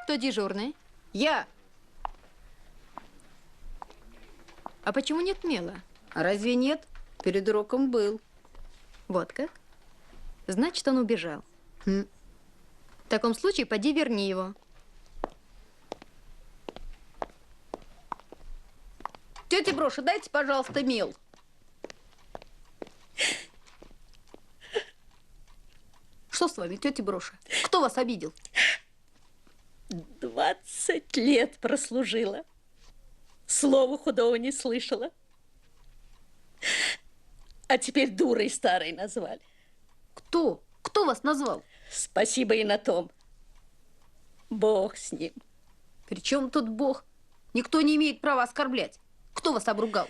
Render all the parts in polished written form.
Кто дежурный? Я. А почему нет мела? А разве нет? Перед уроком был. Вот как? Значит, он убежал. Хм. В таком случае, поди верни его. Тетя Броша, дайте, пожалуйста, мел. Что с вами, тетя Броша? Кто вас обидел? 20 лет прослужила. Слова худого не слышала. А теперь дурой старой назвали. Кто? Кто вас назвал? Спасибо и на том. Бог с ним. При чем тут Бог? Никто не имеет права оскорблять. Кто вас обругал?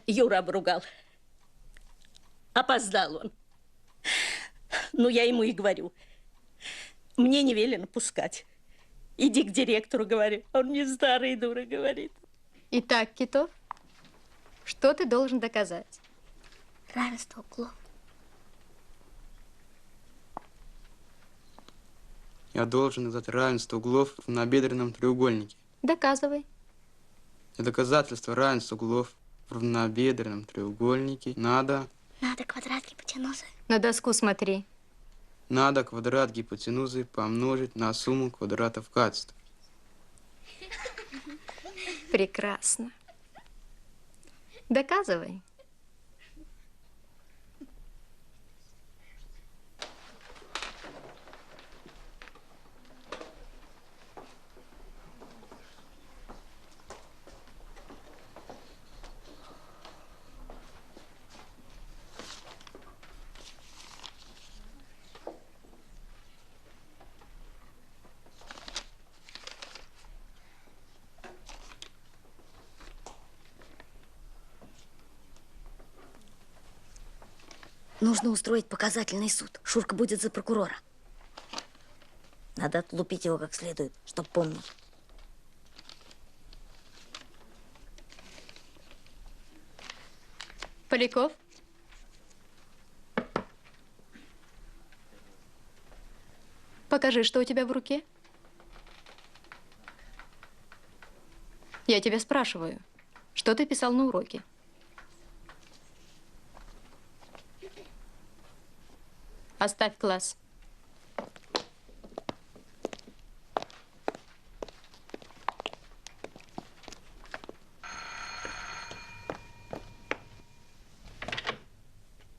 Юра обругал. Опоздал он. Ну, я ему и говорю. Мне не велено пускать. Иди к директору, говорю. Он мне старый дура говорит. Итак, Китов, что ты должен доказать? Равенство углов. Я должен доказать равенство углов в равнобедренном треугольнике. Доказывай. Для доказательства равенства углов в равнобедренном треугольнике надо Квадрат гипотенузы. На доску смотри. квадрат гипотенузы помножить на сумму квадратов катетов. Прекрасно. Доказывай. Нужно устроить показательный суд. Шурка будет за прокурора. Надо отлупить его как следует, чтоб помнил. Поляков? Покажи, что у тебя в руке. Я тебя спрашиваю, что ты писал на уроке? Оставь класс.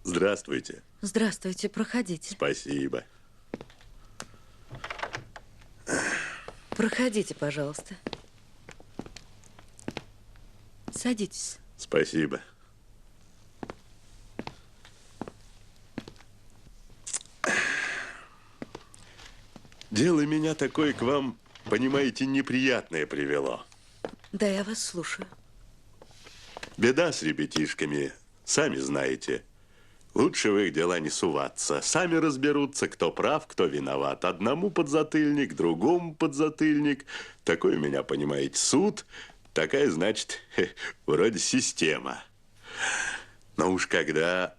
Здравствуйте. Здравствуйте, проходите. Спасибо. Проходите, пожалуйста. Садитесь. Спасибо. Дело меня такое к вам, понимаете, неприятное привело. Да, я вас слушаю. Беда с ребятишками, сами знаете. Лучше в их дела не суваться. Сами разберутся, кто прав, кто виноват. Одному подзатыльник, другому подзатыльник. Такой у меня, понимаете, суд. Такая, значит, вроде система. Но уж когда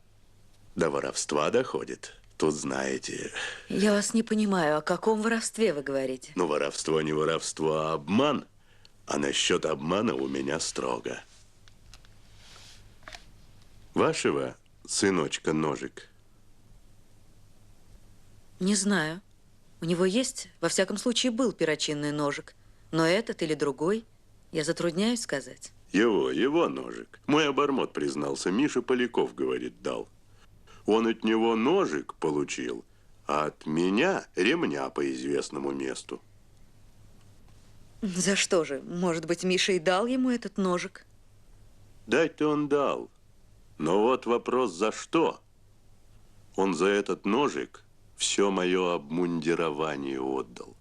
до воровства доходит, тут знаете... Я вас не понимаю, о каком воровстве вы говорите? Ну, воровство не воровство, а обман. А насчет обмана у меня строго. Вашего сыночка ножик? Не знаю. У него есть, во всяком случае, был перочинный ножик. Но этот или другой, я затрудняюсь сказать. Его ножик. Мой обормот признался, Миша Поляков, говорит, дал. Он от него ножик получил, а от меня ремня по известному месту. За что же? Может быть, Миша и дал ему этот ножик? Дать-то он дал. Но вот вопрос, за что? Он за этот ножик все мое обмундирование отдал.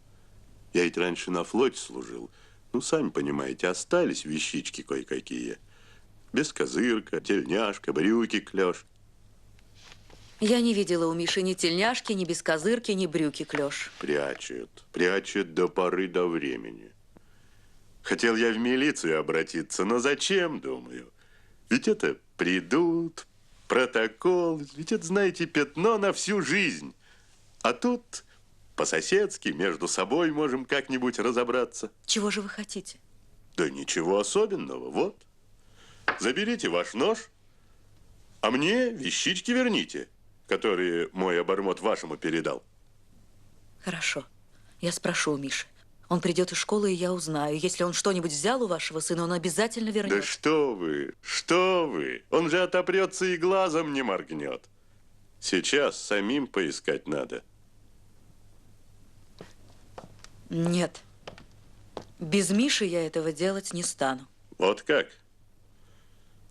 Я ведь раньше на флоте служил. Ну, сами понимаете, остались вещички кое-какие. Бескозырка, тельняшка, брюки, клеш. Я не видела у Миши ни тельняшки, ни бескозырки, ни брюки клеш. Прячет до поры до времени. Хотел я в милицию обратиться, но зачем, думаю? Ведь это придут, протокол, ведь это, знаете, пятно на всю жизнь. А тут по-соседски, между собой можем как-нибудь разобраться. Чего же вы хотите? Да ничего особенного, вот. Заберите ваш нож, а мне вещички верните, которые мой обормот вашему передал. Хорошо. Я спрошу у Миши. Он придет из школы, и я узнаю. Если он что-нибудь взял у вашего сына, он обязательно вернет. Да что вы, что вы. Он же отопрется и глазом не моргнет. Сейчас самим поискать надо. Нет. Без Миши я этого делать не стану. Вот как?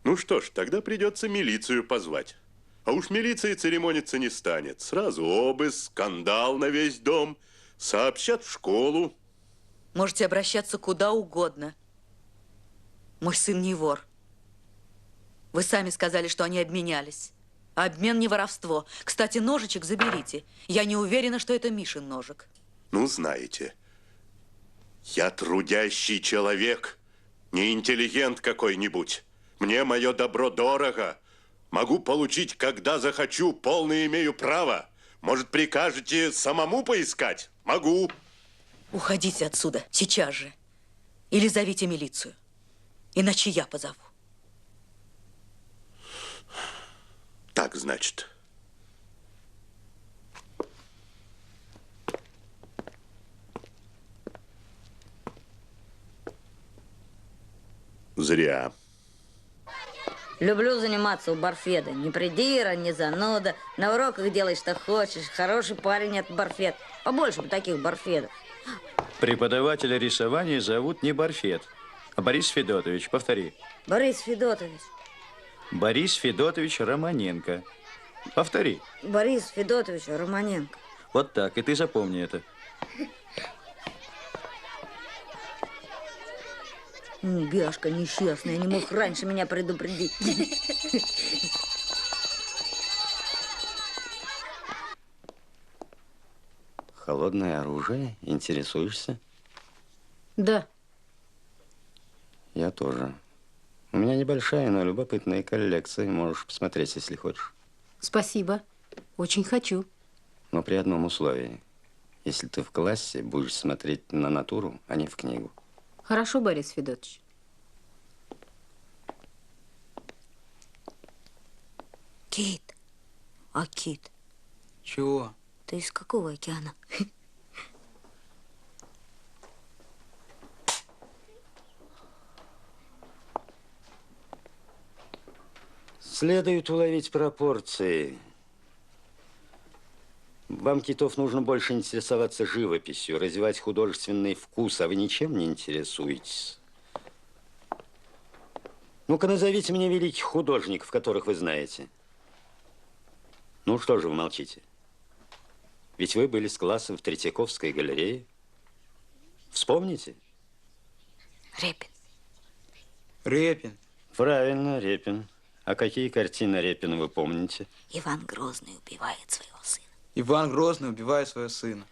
Ну что ж, тогда придется милицию позвать. А уж милиция церемониться не станет. Сразу обыск, скандал на весь дом. Сообщат в школу. Можете обращаться куда угодно. Мой сын не вор. Вы сами сказали, что они обменялись. А обмен не воровство. Кстати, ножичек заберите. Я не уверена, что это Мишин ножик. Ну, знаете, я трудящий человек, не интеллигент какой-нибудь. Мне мое добро дорого. Могу получить, когда захочу, полное имею право. Может, прикажете самому поискать? Могу. Уходите отсюда, сейчас же. Или зовите милицию. Иначе я позову. Так, значит. Зря. Люблю заниматься у Барфеда. Ни придира, ни зануда. На уроках делай, что хочешь. Хороший парень от Барфед. Побольше бы таких Барфедов. Преподавателя рисования зовут не Барфед, а Борис Федотович. Повтори. Борис Федотович. Борис Федотович Романенко. Повтори. Борис Федотович Романенко. Вот так, и ты запомни это. Бяшка несчастная, не мог раньше меня предупредить. Холодное оружие? Интересуешься? Да. Я тоже. У меня небольшая, но любопытная коллекция. Можешь посмотреть, если хочешь. Спасибо. Очень хочу. Но при одном условии. Если ты в классе будешь смотреть на натуру, а не в книгу. Хорошо, Борис Федотович. Кит. А Кит, Чего? ты из какого океана? Следует уловить пропорции. Вам, Китов, нужно больше интересоваться живописью, развивать художественный вкус, а вы ничем не интересуетесь. Ну-ка, назовите мне великих художников, которых вы знаете. Ну, что же вы молчите? Ведь вы были с классом в Третьяковской галерее. Вспомните? Репин. Репин. Правильно, Репин. А какие картины Репина вы помните? Иван Грозный убивает своего сына. Иван Грозный убивает своего сына.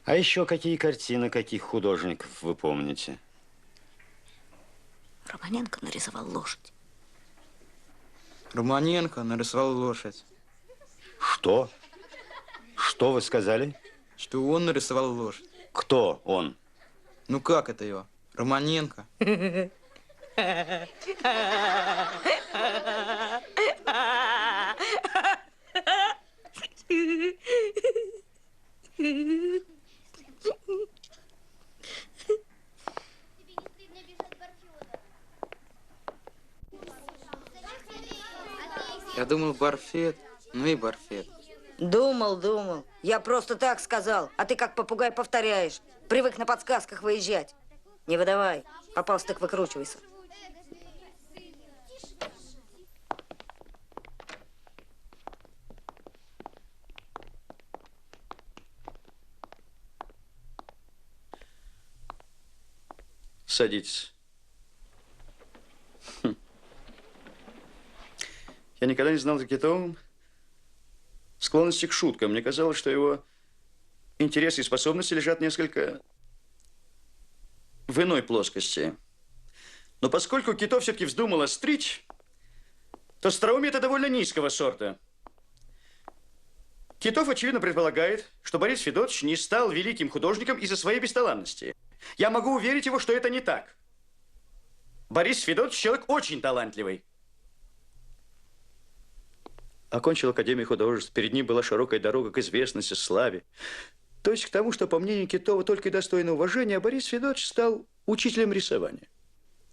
А еще какие картины, каких художников вы помните? Романенко нарисовал лошадь. Романенко нарисовал лошадь. Что? Что вы сказали? Что он нарисовал лошадь. Кто он? Ну как это его? Романенко. Я думал, Барфет. Ну и Барфет. Думал. Я просто так сказал, а ты как попугай повторяешь. Привык на подсказках выезжать. Не выдавай. Попался, так выкручивайся. Садитесь. Я никогда не знал за Китовым склонности к шуткам. Мне казалось, что его интересы и способности лежат несколько в иной плоскости. Но поскольку Китов все-таки вздумал острить, то остроумие это довольно низкого сорта. Китов, очевидно, предполагает, что Борис Федотович не стал великим художником из-за своей бесталанности. Я могу уверить его, что это не так. Борис Федотович человек очень талантливый. Окончил Академию художеств. Перед ним была широкая дорога к известности, славе. То есть к тому, что, по мнению Китова, только и достойно уважения, а Борис Федотович стал учителем рисования.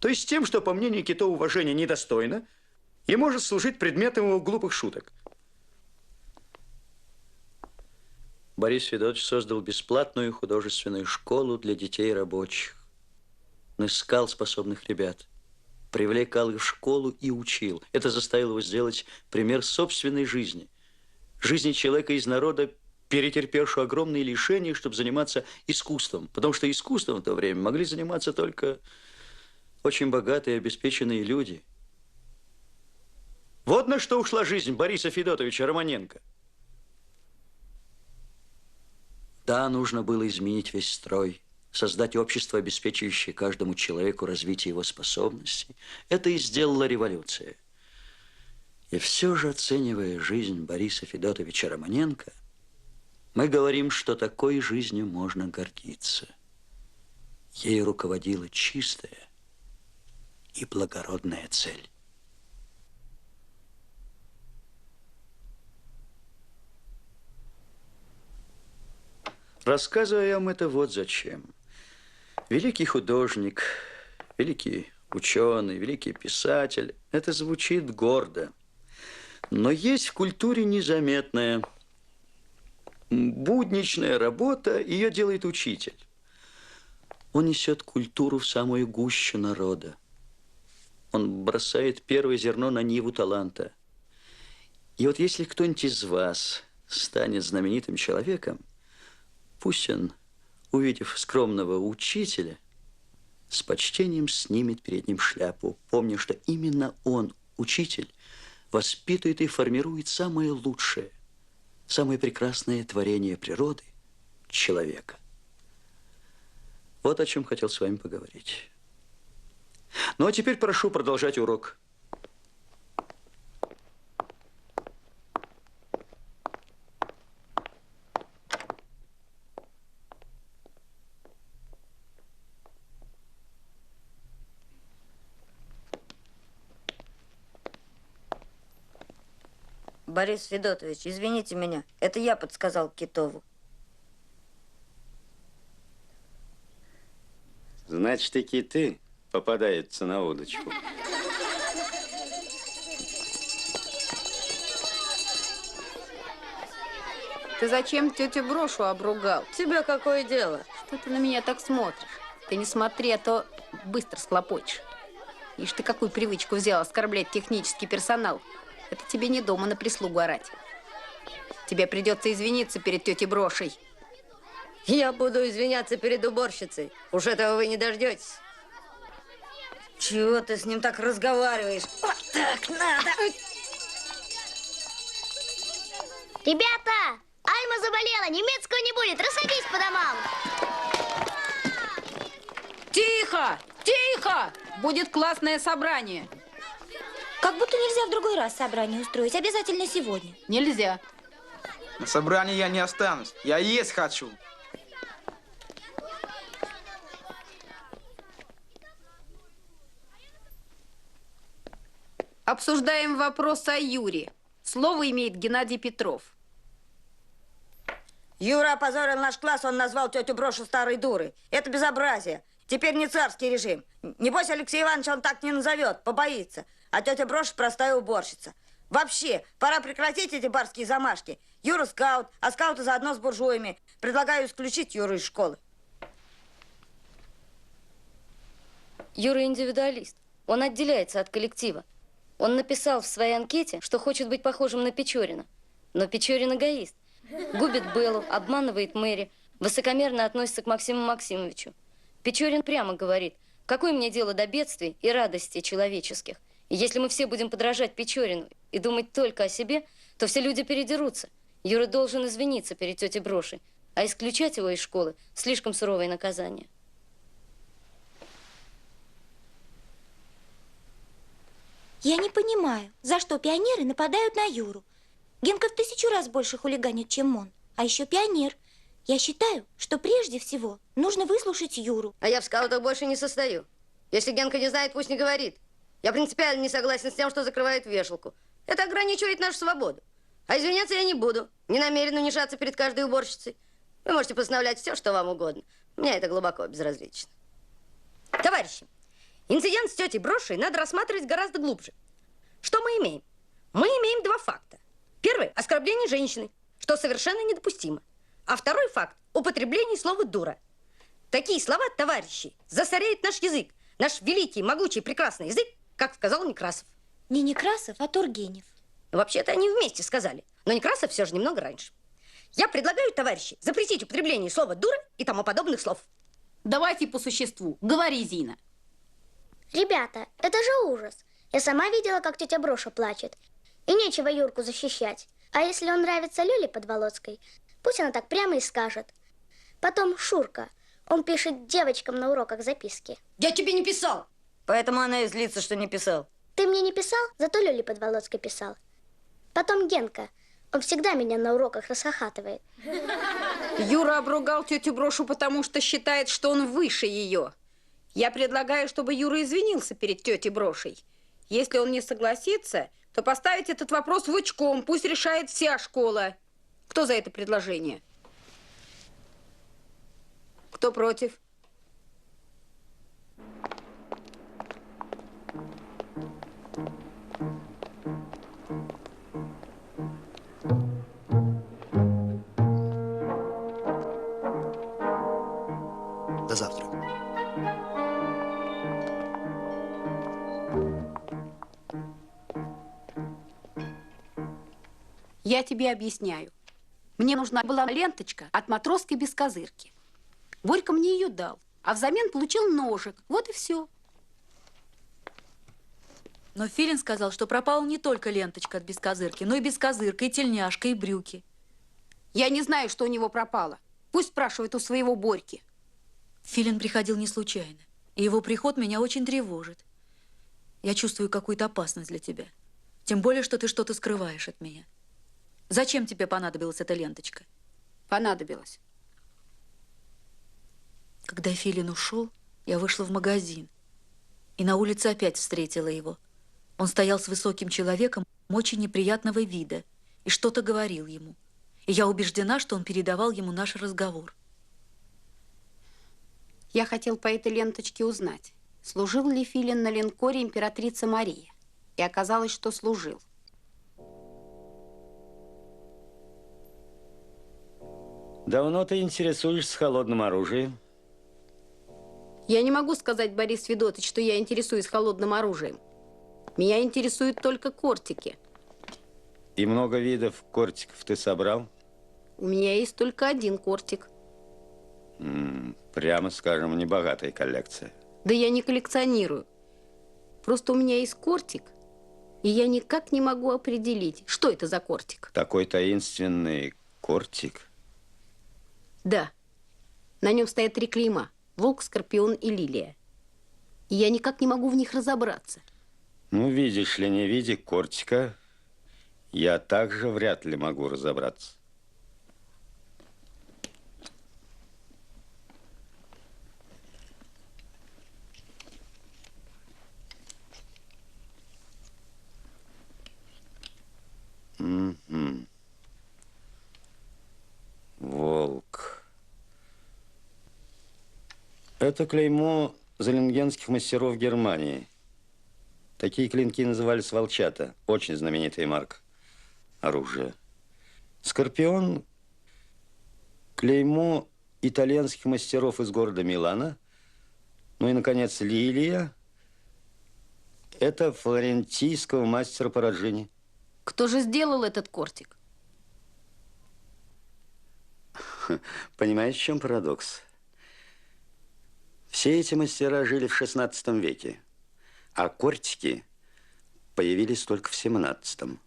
То есть тем, что, по мнению Китова, уважения недостойно и может служить предметом его глупых шуток. Борис Федотович создал бесплатную художественную школу для детей рабочих. Он искал способных ребят, привлекал их в школу и учил. Это заставило его сделать пример собственной жизни. Жизни человека из народа, перетерпевшего огромные лишения, чтобы заниматься искусством. Потому что искусством в то время могли заниматься только очень богатые, обеспеченные люди. Вот на что ушла жизнь Бориса Федотовича Романенко. Да, нужно было изменить весь строй, создать общество, обеспечивающее каждому человеку развитие его способностей. Это и сделала революция. И все же, оценивая жизнь Бориса Федотовича Романенко, мы говорим, что такой жизнью можно гордиться. Ей руководила чистая и благородная цель. Рассказываю вам это вот зачем. Великий художник, великий ученый, великий писатель – это звучит гордо. Но есть в культуре незаметная, будничная работа, ее делает учитель. Он несет культуру в самую гущу народа. Он бросает первое зерно на ниву таланта. И вот если кто-нибудь из вас станет знаменитым человеком, пусть он, увидев скромного учителя, с почтением снимет перед ним шляпу, помня, что именно он, учитель, воспитывает и формирует самое лучшее, самое прекрасное творение природы – человека. Вот о чем хотел с вами поговорить. Ну, а теперь прошу продолжать урок. Борис Федотович, извините меня, это я подсказал Китову. Значит, и киты попадаются на удочку. Ты зачем тетю Брошу обругал? Тебе какое дело? Что ты на меня так смотришь? Ты не смотри, а то быстро схлопочешь. Ишь ты какую привычку взял оскорблять технический персонал. Это тебе не дома на прислугу орать. Тебе придется извиниться перед тетей Брошей. Я буду извиняться перед уборщицей. Уж этого вы не дождетесь. Чего ты с ним так разговариваешь? Вот так надо. Ребята, Альма заболела, немецкого не будет, рассадись по домам. Тихо! Тихо! Будет классное собрание. Как будто нельзя в другой раз собрание устроить, обязательно сегодня. Нельзя. На собрании я не останусь. Я есть хочу. Обсуждаем вопрос о Юре. Слово имеет Геннадий Петров. Юра опозорил наш класс, он назвал тетю Брошу старой дурой. Это безобразие. Теперь не царский режим. Небось, Алексей Иванович он так не назовет, побоится. А тетя Броша простая уборщица. Вообще, пора прекратить эти барские замашки. Юра скаут, а скауты заодно с буржуями. Предлагаю исключить Юру из школы. Юра индивидуалист. Он отделяется от коллектива. Он написал в своей анкете, что хочет быть похожим на Печорина. Но Печорин эгоист. Губит Беллу, обманывает Мэри, высокомерно относится к Максиму Максимовичу. Печорин прямо говорит, какое мне дело до бедствий и радостей человеческих. И если мы все будем подражать Печорину и думать только о себе, то все люди передерутся. Юра должен извиниться перед тетей Брошей, а исключать его из школы – слишком суровое наказание. Я не понимаю, за что пионеры нападают на Юру. Генка в 1000 раз больше хулиганит, чем он. А еще пионер. Я считаю, что прежде всего нужно выслушать Юру. А я в скаутах больше не состою. Если Генка не знает, пусть не говорит. Я принципиально не согласен с тем, что закрывают вешалку. Это ограничивает нашу свободу. А извиняться я не буду. Не намерен унижаться перед каждой уборщицей. Вы можете постановлять все, что вам угодно. Мне это глубоко безразлично. Товарищи, инцидент с тетей Брошей надо рассматривать гораздо глубже. Что мы имеем? Мы имеем 2 факта. Первый – оскорбление женщины, что совершенно недопустимо. А второй факт – употребление слова «дура». Такие слова, товарищи, засоряют наш язык. Наш великий, могучий, прекрасный язык, как сказал Некрасов. Не Некрасов, а Тургенев. Вообще-то они вместе сказали. Но Некрасов все же немного раньше. Я предлагаю, товарищи, запретить употребление слова «дура» и тому подобных слов. Давайте по существу. Говори, Зина. Ребята, это же ужас. Я сама видела, как тетя Броша плачет. И нечего Юрку защищать. А если он нравится Лёле Подволоцкой, пусть она так прямо и скажет. Потом Шурка. Он пишет девочкам на уроках записки. Я тебе не писал. Поэтому она и злится, что не писал. Ты мне не писал, зато Лёле Подволоцкой писал. Потом Генка. Он всегда меня на уроках расхохатывает. Юра обругал тетю Брошу, потому что считает, что он выше ее. Я предлагаю, чтобы Юра извинился перед тетей Брошей. Если он не согласится, то поставить этот вопрос вучком. Пусть решает вся школа. Кто за это предложение? Кто против? До завтра. Я тебе объясняю. Мне нужна была ленточка от матросской без козырки. Борька мне ее дал, а взамен получил ножик. Вот и все. Но Филин сказал, что пропала не только ленточка от бескозырки, но и бескозырка, и тельняшка, и брюки. Я не знаю, что у него пропало. Пусть спрашивает у своего Борьки. Филин приходил не случайно, и его приход меня очень тревожит. Я чувствую какую-то опасность для тебя. Тем более, что ты что-то скрываешь от меня. Зачем тебе понадобилась эта ленточка? Понадобилось. Когда Филин ушел, я вышла в магазин. И на улице опять встретила его. Он стоял с высоким человеком очень неприятного вида и что-то говорил ему. И я убеждена, что он передавал ему наш разговор. Я хотел по этой ленточке узнать, служил ли Филин на линкоре императрица Мария. И оказалось, что служил. Давно ты интересуешься холодным оружием? Я не могу сказать, Борис Федотович, что я интересуюсь холодным оружием. Меня интересуют только кортики. И много видов кортиков ты собрал? У меня есть только один кортик. Прямо скажем, небогатая коллекция. Да я не коллекционирую. Просто у меня есть кортик, и я никак не могу определить, что это за кортик. Такой таинственный кортик? Да. На нем стоят 3 клейма. Волк, скорпион и лилия. И я никак не могу в них разобраться. Ну, видишь ли, не видя кортика, я также вряд ли могу разобраться. Волк. Это клеймо золенгенских мастеров Германии. Такие клинки назывались волчата. Очень знаменитая марка оружия. Скорпион – клеймо итальянских мастеров из города Милана. Ну и, наконец, лилия – это флорентийского мастера Параджини. Кто же сделал этот кортик? Понимаете, в чем парадокс? Все эти мастера жили в XVI веке, а кортики появились только в XVII.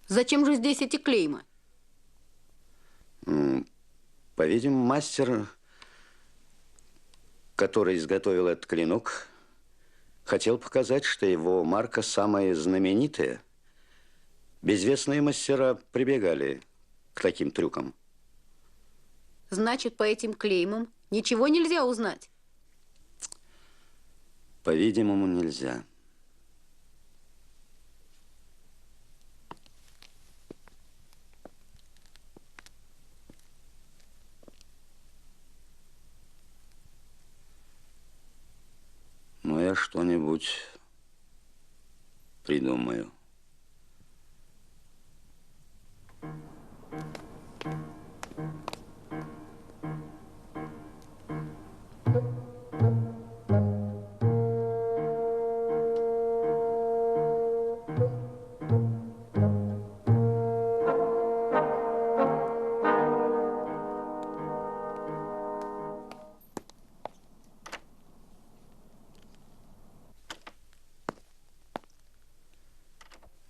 Зачем же здесь эти клейма? По-видимому, мастер, который изготовил этот клинок, хотел показать, что его марка самая знаменитая. Безвестные мастера прибегали к таким трюкам. Значит, по этим клеймам ничего нельзя узнать? По-видимому, нельзя. Но я что-нибудь придумаю.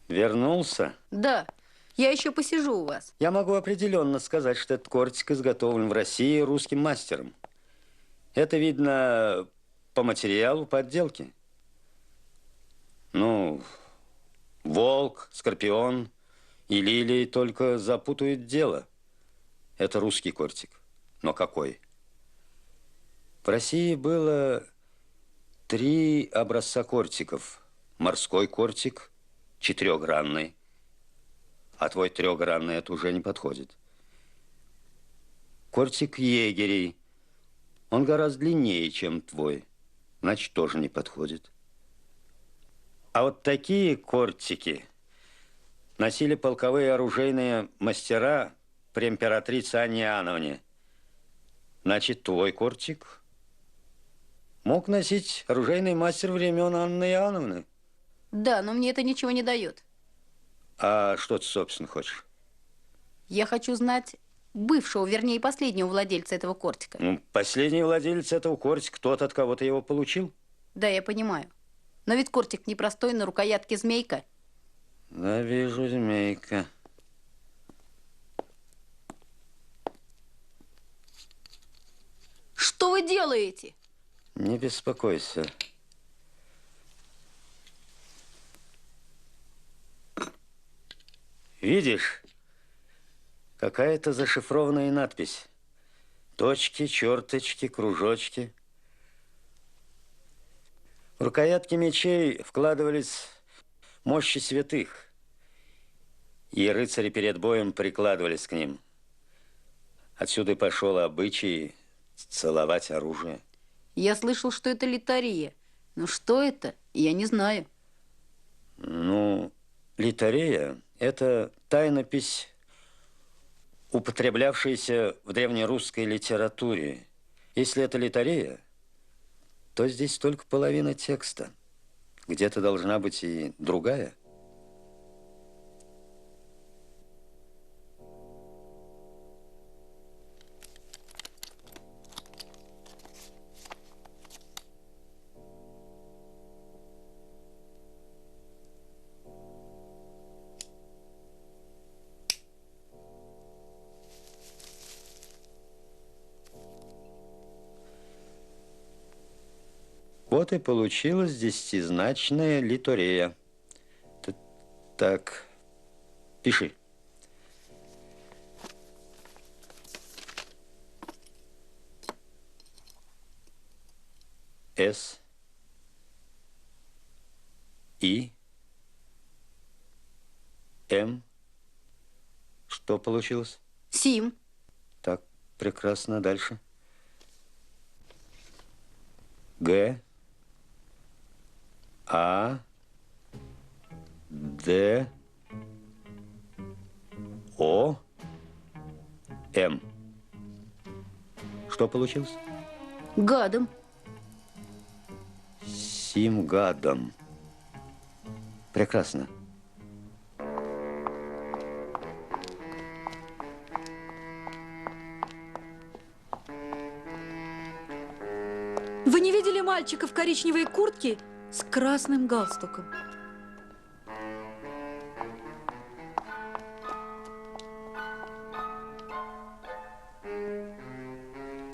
Вернулся? Да, я еще посижу у вас. Я могу определенно сказать, что этот кортик изготовлен в России русским мастером. Это видно по материалу подделки. Ну, волк, скорпион и лилии только запутают дело. Это русский кортик. Но какой? В России было 3 образца кортиков. Морской кортик, 4-гранный. А твой 3-гранный это уже не подходит. Кортик егерей. Он гораздо длиннее, чем твой. Значит, тоже не подходит. А вот такие кортики носили полковые оружейные мастера при императрице Анне Иоанновне. Значит, твой кортик мог носить оружейный мастер времен Анны Иоанновны. Да, но мне это ничего не дает. А что ты, собственно, хочешь? Я хочу знать бывшего, вернее, последнего владельца этого кортика. Ну, последний владелец этого кортика, тот, от кого ты его получил. Да, я понимаю. Но ведь кортик непростой, на рукоятке змейка. Да, вижу, змейка. Что вы делаете? Не беспокойся. Видишь, какая-то зашифрованная надпись. Точки, черточки, кружочки. В рукоятки мечей вкладывались мощи святых, и рыцари перед боем прикладывались к ним. Отсюда и пошел обычай целовать оружие. Я слышал, что это литария. Но что это, я не знаю. Ну, литарея – это тайнопись, употреблявшаяся в древнерусской литературе. Если это литарея, то здесь только половина текста. Где-то должна быть и другая. Вот и получилась 10-значная литорея. Так, пиши. С. И. М. Что получилось? Сим. Так, прекрасно. Дальше. Г. А. Д. О. М. Что получилось? Гадом. Симгадом. Прекрасно. Вы не видели мальчика в коричневой куртке с красным галстуком?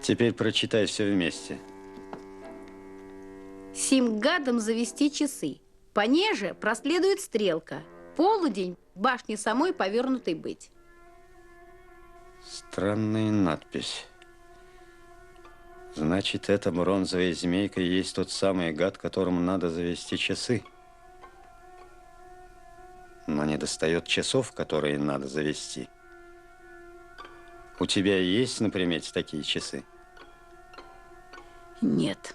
Теперь прочитай все вместе. Сим гадом завести часы. Понеже проследует стрелка. Полудень башни самой повернутой быть. Странная надпись. Значит, эта бронзовая змейка и есть тот самый гад, которому надо завести часы. Но не достает часов, которые надо завести. У тебя есть на примете такие часы? Нет.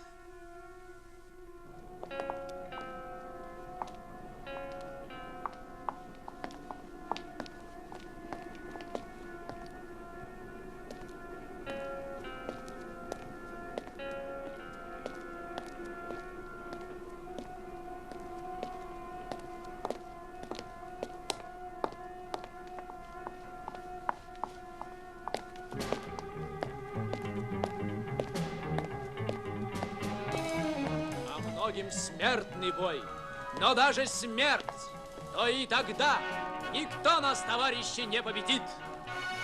Многим смертный бой, но даже смерть, то и тогда никто нас, товарищи, не победит.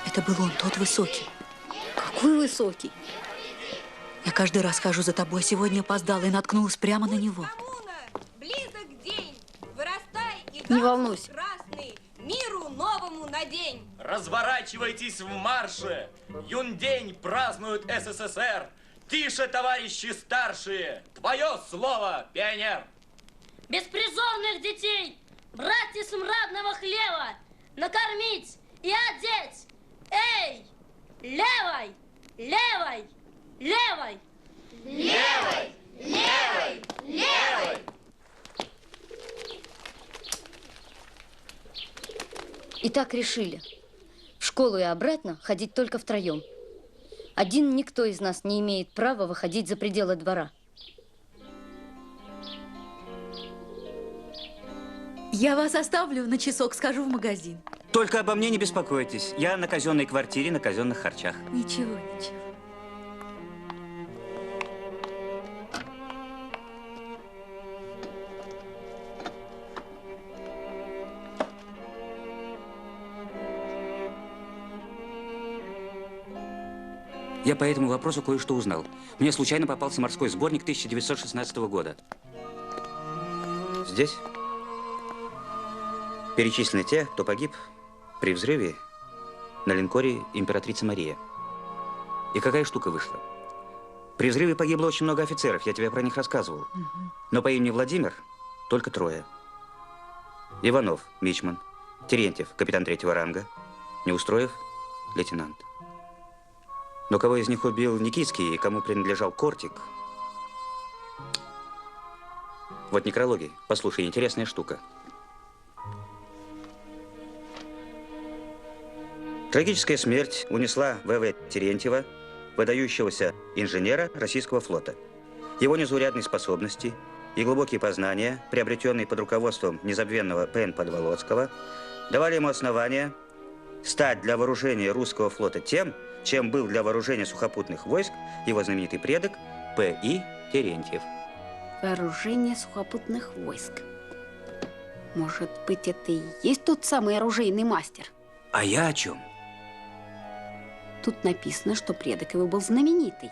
Это был он, тот высокий. Какой высокий? Я каждый раз хожу за тобой. Сегодня опоздала и наткнулась прямо на него. Близок день, вырастай и Не волнуйся. красный, миру новому на день. Разворачивайтесь в марше! Юндень празднует СССР! Тише, товарищи старшие! Твое слово, пионер! Беспризорных детей, братья смрадного хлева, накормить и одеть! Эй! Левой! Левой! Левой! Левой! Левой! Левой! И так решили. В школу и обратно ходить только втроем. Один никто из нас не имеет права выходить за пределы двора. Я вас оставлю на часок, схожу в магазин. Только обо мне не беспокойтесь. Я на казенной квартире, на казенных харчах. Ничего, ничего. Я по этому вопросу кое-что узнал. Мне случайно попался морской сборник 1916 года. Здесь перечислены те, кто погиб при взрыве на линкоре «Императрица Мария». И какая штука вышла. При взрыве погибло очень много офицеров, я тебе про них рассказывал. Но по имени Владимир только 3. Иванов, мичман, Терентьев, капитан 3-го ранга, Неустроев, лейтенант. Но кого из них убил Никитский и кому принадлежал Кортик? Вот некрологи. Послушай, интересная штука. Трагическая смерть унесла В.В. Терентьева, выдающегося инженера российского флота. Его незаурядные способности и глубокие познания, приобретенные под руководством незабвенного П.Н. Подволоцкого, давали ему основания стать для вооружения русского флота тем, чем был для вооружения сухопутных войск его знаменитый предок П.И. Терентьев. Вооружение сухопутных войск. Может быть, это и есть тот самый оружейный мастер? А я о чем? Тут написано, что предок его был знаменитый.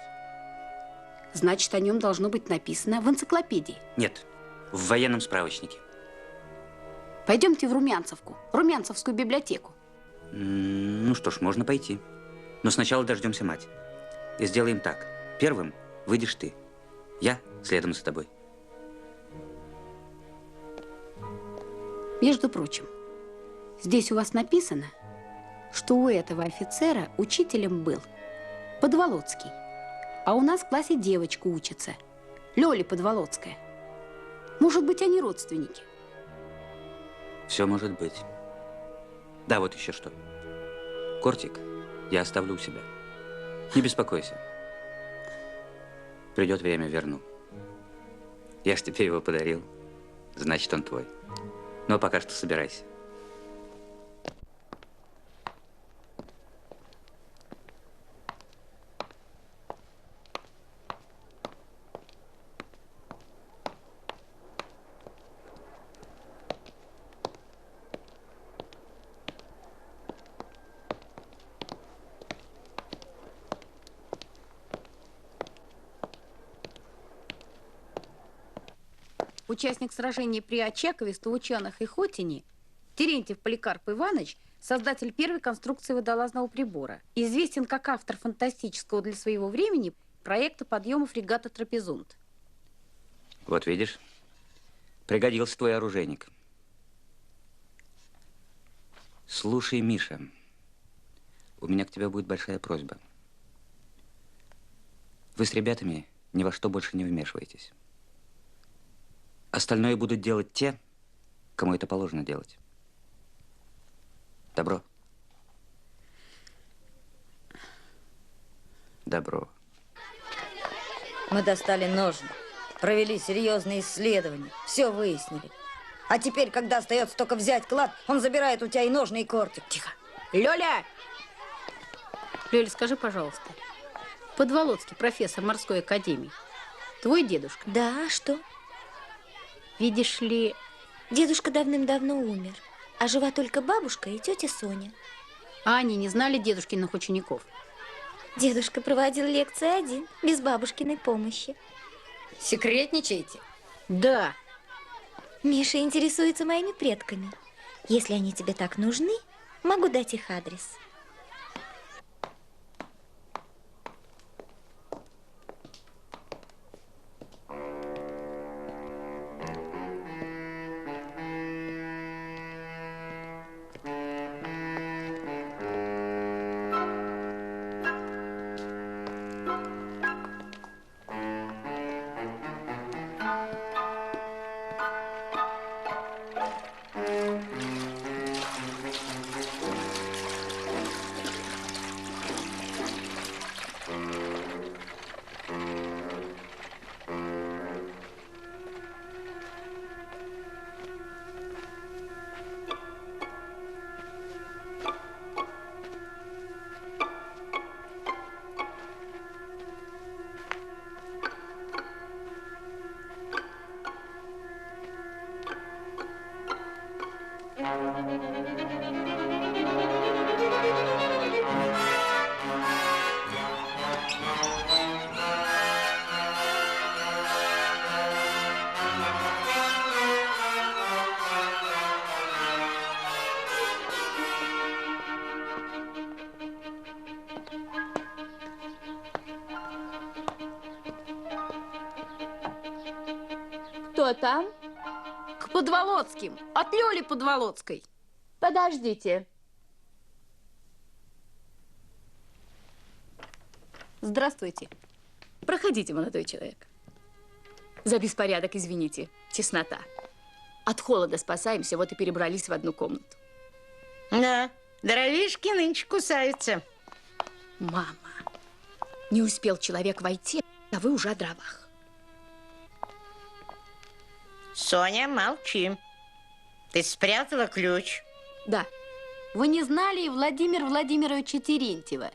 Значит, о нем должно быть написано в энциклопедии. Нет, в военном справочнике. Пойдемте в Румянцевку, Румянцевскую библиотеку. Ну что ж, можно пойти. Но сначала дождемся мать. И сделаем так. Первым выйдешь ты. Я следом за тобой. Между прочим, здесь у вас написано, что у этого офицера учителем был Подволоцкий. А у нас в классе девочка учится, Лёля Подволоцкая. Может быть, они родственники? Все может быть. Да, вот еще что. Кортик я оставлю у себя. Не беспокойся. Придет время, верну. Я ж тебе его подарил. Значит, он твой. Но пока что собирайся. участник сражений при Очакове, Ставучанах и Хотине, Терентьев Поликарп Иванович, создатель первой конструкции водолазного прибора, известен как автор фантастического для своего времени проекта подъема фрегата «Трапезунд». Вот видишь, пригодился твой оружейник. Слушай, Миша, у меня к тебе будет большая просьба. Вы с ребятами ни во что больше не вмешиваетесь. Остальное будут делать те, кому это положено делать. Добро? Добро. Мы достали ножны, провели серьезные исследования, все выяснили. А теперь, когда остается только взять клад, он забирает у тебя и ножны, и кортик. Тихо. Лёля! Лёля, скажи, пожалуйста, Подволоцкий, профессор морской академии, твой дедушка? Да, что? Видишь ли... Дедушка давным-давно умер, а жива только бабушка и тетя Соня. А они не знали дедушкиных учеников? Дедушка проводил лекции один, без бабушкиной помощи. Секретничаете? Да. Миша интересуется моими предками. Если они тебе так нужны, могу дать их адрес. Кто там? К Подволоцким. От Лёли Подволоцкой. Подождите. Здравствуйте. Проходите, молодой человек. За беспорядок, извините, теснота. От холода спасаемся, вот и перебрались в одну комнату. Да, дровишки нынче кусаются. Мама, не успел человек войти, а вы уже о дровах. Соня, молчи. Ты спрятала ключ? Да. Вы не знали и Владимира Владимировича Терентьева?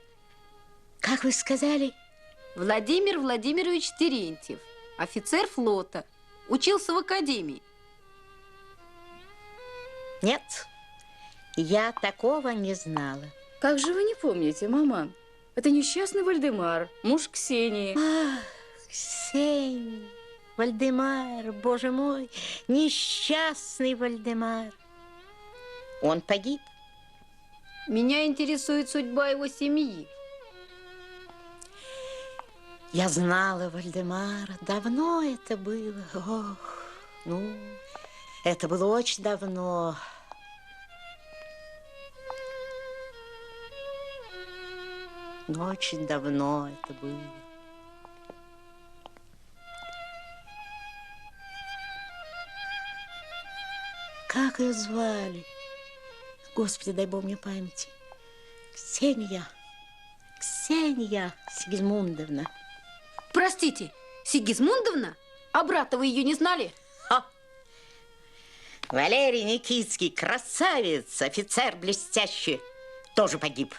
Как вы сказали? Владимир Владимирович Терентьев, офицер флота, учился в академии. Нет, я такого не знала. Как же вы не помните, маман? Это несчастный Вальдемар, муж Ксении. Ах, Ксения, Вальдемар, боже мой, несчастный Вальдемар. Он погиб. Меня интересует судьба его семьи. Я знала Вальдемара, давно это было. Ох, ну, это было очень давно. Но очень давно это было. Как ее звали? Господи, дай Бог мне памяти. Ксения. Ксения Сигизмундовна. Простите, Сигизмундовна? А брата вы ее не знали? Валерий Никитский, красавец, офицер блестящий, тоже погиб.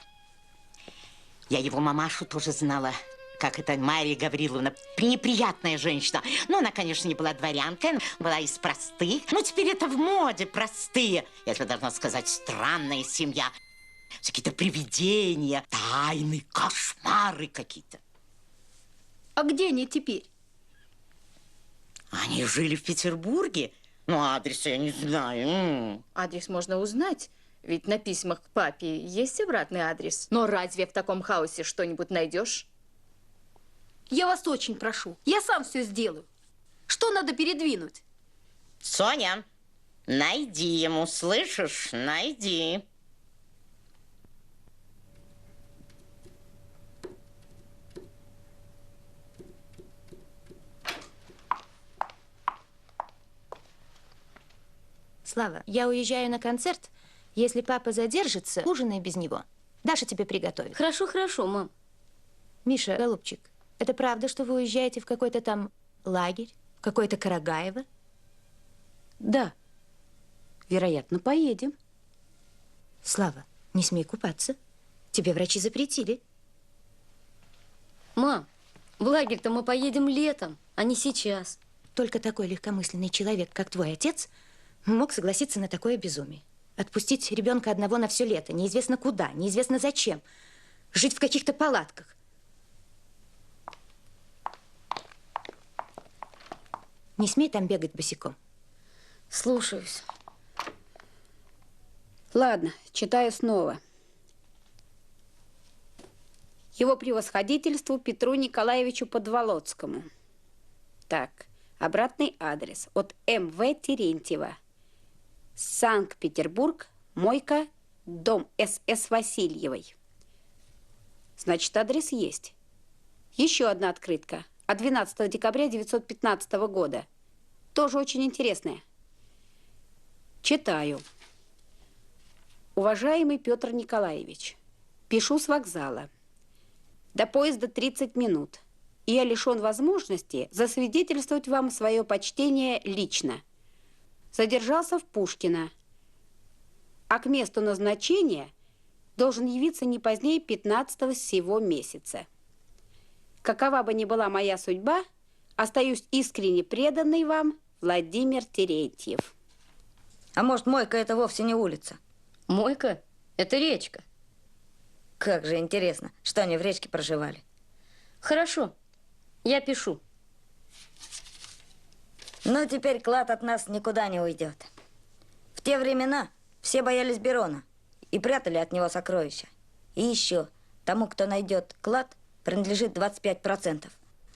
Я его мамашу тоже знала, как это Мария Гавриловна, неприятная женщина. Но она, конечно, не была дворянкой, была из простых. Но теперь это в моде, простые. Я тебе должна сказать, странная семья. Какие-то привидения, тайны, кошмары какие-то. А где они теперь? Они жили в Петербурге? Ну, адреса я не знаю. Адрес можно узнать, ведь на письмах к папе есть обратный адрес. Но разве в таком хаосе что-нибудь найдешь? Я вас очень прошу, я сам все сделаю. Что надо передвинуть? Соня, найди ему, слышишь? Найди. Слава, я уезжаю на концерт. Если папа задержится, ужинай без него. Даша тебе приготовит. Хорошо, хорошо, мам. Миша, голубчик, это правда, что вы уезжаете в какой-то там лагерь? В какое-то Карагаево? Да. Вероятно, поедем. Слава, не смей купаться. Тебе врачи запретили. Мам, в лагерь-то мы поедем летом, а не сейчас. Только такой легкомысленный человек, как твой отец, мог согласиться на такое безумие. Отпустить ребенка одного на все лето, неизвестно куда, неизвестно зачем. Жить в каких-то палатках. Не смей там бегать босиком. Слушаюсь. Ладно, читаю снова. Его превосходительству Петру Николаевичу Подволоцкому. Так, обратный адрес от М.В. Терентьева. Санкт-Петербург, Мойка, дом С.С. Васильевой. Значит, адрес есть. Еще одна открытка от 12 декабря 1915 года. Тоже очень интересная. Читаю. Уважаемый Петр Николаевич, пишу с вокзала. До поезда 30 минут. И я лишен возможности засвидетельствовать вам свое почтение лично. Задержался в Пушкино, а к месту назначения должен явиться не позднее 15-го сего месяца. Какова бы ни была моя судьба, остаюсь искренне преданный вам Владимир Терентьев. А может, Мойка это вовсе не улица? Мойка? Это речка. Как же интересно, что они в речке проживали. Хорошо, я пишу. Ну, теперь клад от нас никуда не уйдет. В те времена все боялись Берона и прятали от него сокровища. И еще, тому, кто найдет клад, принадлежит 25%.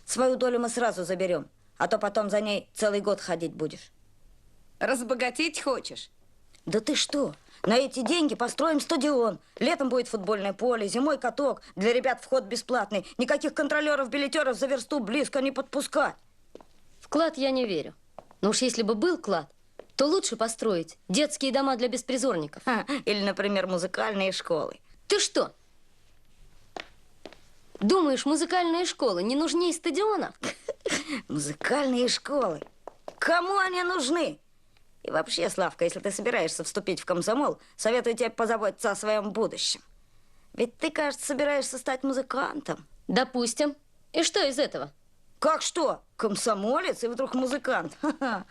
Свою долю мы сразу заберем, а то потом за ней целый год ходить будешь. Разбогатеть хочешь? Да ты что? На эти деньги построим стадион. Летом будет футбольное поле, зимой каток. Для ребят вход бесплатный. Никаких контролеров-билетеров за версту близко не подпускать. В клад я не верю. Но уж если бы был клад, то лучше построить детские дома для беспризорников. Или, например, музыкальные школы. Ты что? Думаешь, музыкальные школы не нужнее стадиона? Музыкальные школы? Кому они нужны? И вообще, Славка, если ты собираешься вступить в комсомол, советую тебе позаботиться о своем будущем. Ведь ты, кажется, собираешься стать музыкантом. Допустим. И что из этого? Как что? Комсомолец и вдруг музыкант. Ха-ха.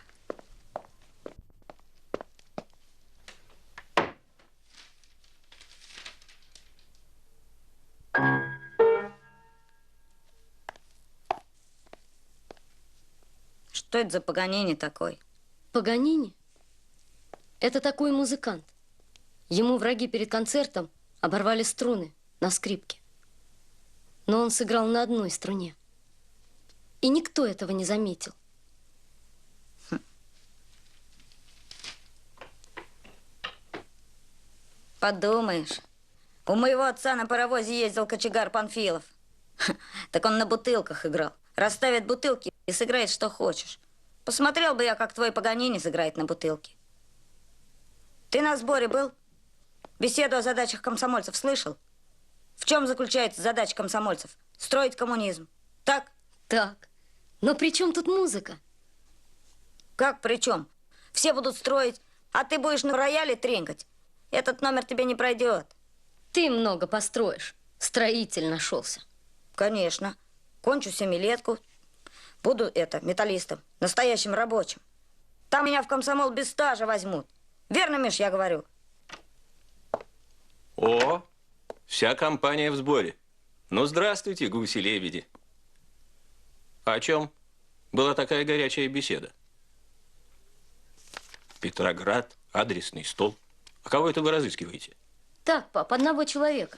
Что это за Паганини такой? Паганини? Это такой музыкант. Ему враги перед концертом оборвали струны на скрипке. Но он сыграл на одной струне. И никто этого не заметил. Подумаешь, у моего отца на паровозе ездил кочегар Панфилов. Так он на бутылках играл. Расставит бутылки и сыграет, что хочешь. Посмотрел бы я, как твой Паганини сыграет на бутылке. Ты на сборе был? Беседу о задачах комсомольцев слышал? В чем заключается задача комсомольцев? Строить коммунизм. Так? Так. Но при чем тут музыка? Как при чем? Все будут строить, а ты будешь на рояле тренькать. Этот номер тебе не пройдет. Ты много построишь. Строитель нашелся. Конечно. Кончу семилетку. Буду металлистом, настоящим рабочим. Там меня в комсомол без стажа возьмут. Верно, Миш, я говорю? О, вся компания в сборе. Ну, здравствуйте, гуси-лебеди. О чем? была такая горячая беседа. Петроград, адресный стол. А кого это вы разыскиваете? Так, пап, одного человека.